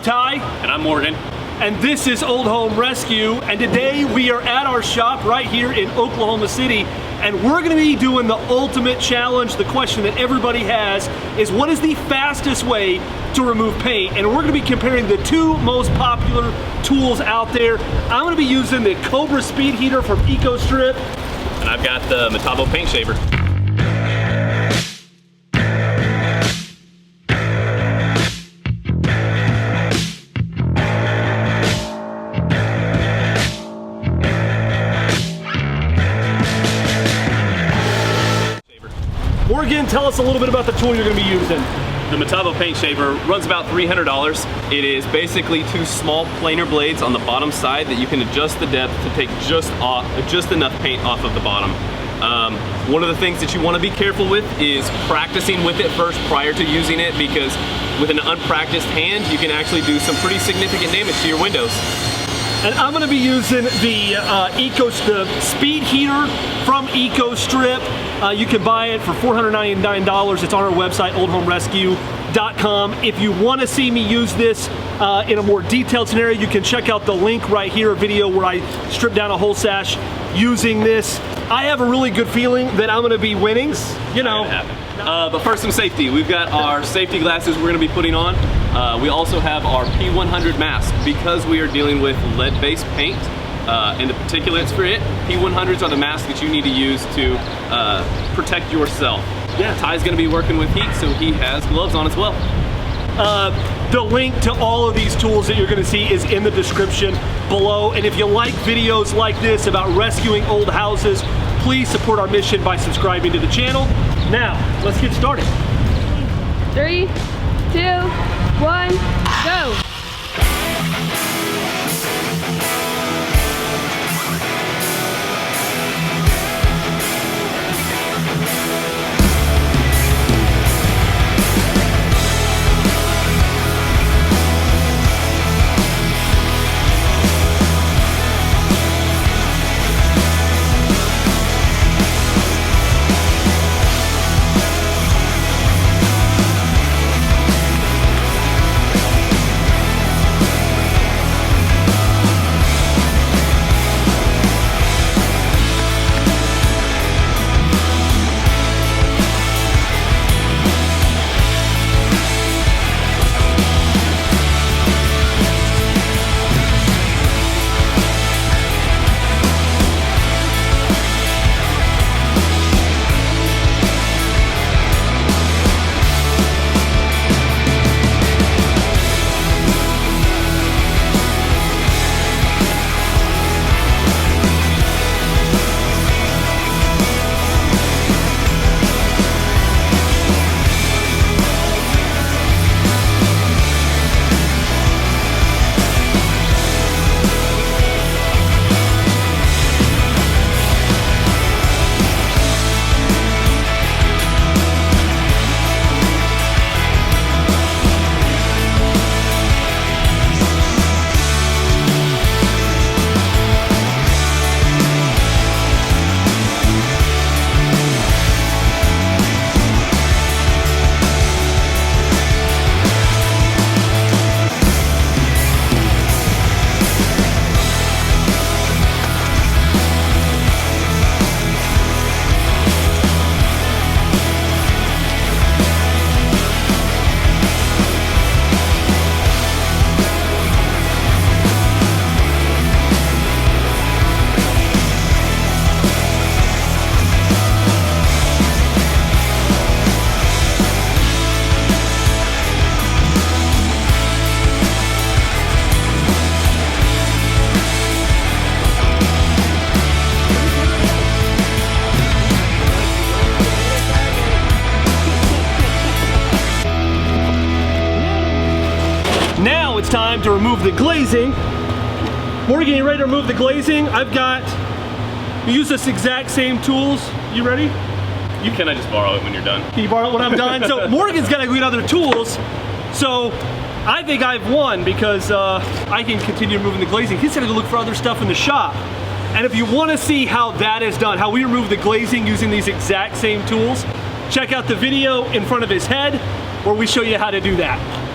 Ty. And I'm Morgan. And this is Old Home Rescue, and today we are at our shop right here in Oklahoma City, and we're going to be doing the ultimate challenge. The question that everybody has is, what is the fastest way to remove paint? And we're going to be comparing the two most popular tools out there. I'm going to be using the Cobra Speedheater from EcoStrip. And I've got the Metabo Paint Shaver. Morgan, tell us a little bit about the tool you're going to be using. The Metabo Paint Shaver runs about $300. It is basically two small planer blades on the bottom side that you can adjust the depth to take just enough paint off of the bottom. One of the things that you want to be careful with is practicing with it first prior to using it, because with an unpracticed hand, you can actually do some pretty significant damage to your windows. And I'm going to be using the Speedheater from EcoStrip. You can buy it for $499. It's on our website, oldhomerescue.com. If you want to see me use this in a more detailed scenario, you can check out the link right here, a video where I strip down a whole sash using this. I have a really good feeling that I'm going to be winning. You know. But first, some safety. We've got our safety glasses we're going to be putting on. We also have our P100 mask. Because we are dealing with lead-based paint and the particulates for it, P100s are the mask that you need to use to protect yourself. Yeah, Ty's going to be working with heat, so he has gloves on as well. The link to all of these tools that you're going to see is in the description below. And if you like videos like this about rescuing old houses, please support our mission by subscribing to the channel. Now, let's get started. 3, 2, 1, go! Now it's time to remove the glazing. Morgan, you ready to remove the glazing? We use this exact same tools. You ready? Can I just borrow it when you're done? Can you borrow it when I'm done? So Morgan's got to go get other tools. So I think I've won because I can continue removing the glazing. He's got to go look for other stuff in the shop. And if you want to see how that is done, how we remove the glazing using these exact same tools, check out the video in front of his head where we show you how to do that.